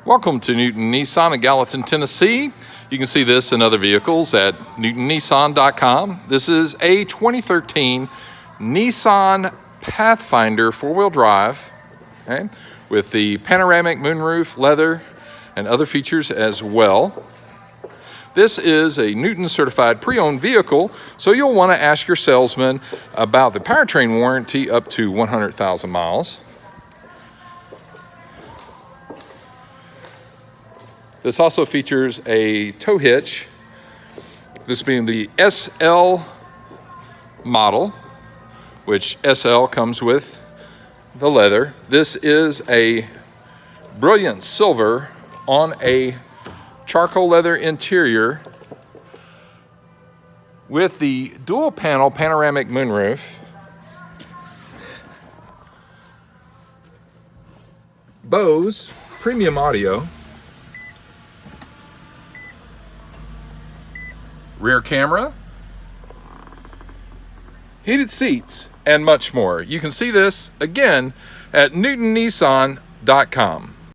Welcome to Newton Nissan in Gallatin, Tennessee. You can see this and other vehicles at newtonnissan.com. This is a 2013 Nissan Pathfinder four-wheel drive, okay, with the panoramic moonroof, leather, and other features as well. This is a Newton certified pre-owned vehicle, so you'll want to ask your salesman about the powertrain warranty up to 100,000 miles. This also features a tow hitch, this being the SL model, which SL comes with the leather. This is a brilliant silver on a charcoal leather interior with the dual panel panoramic moonroof. Bose premium audio. Rear camera, heated seats, and much more. You can see this again at newtonnissan.com.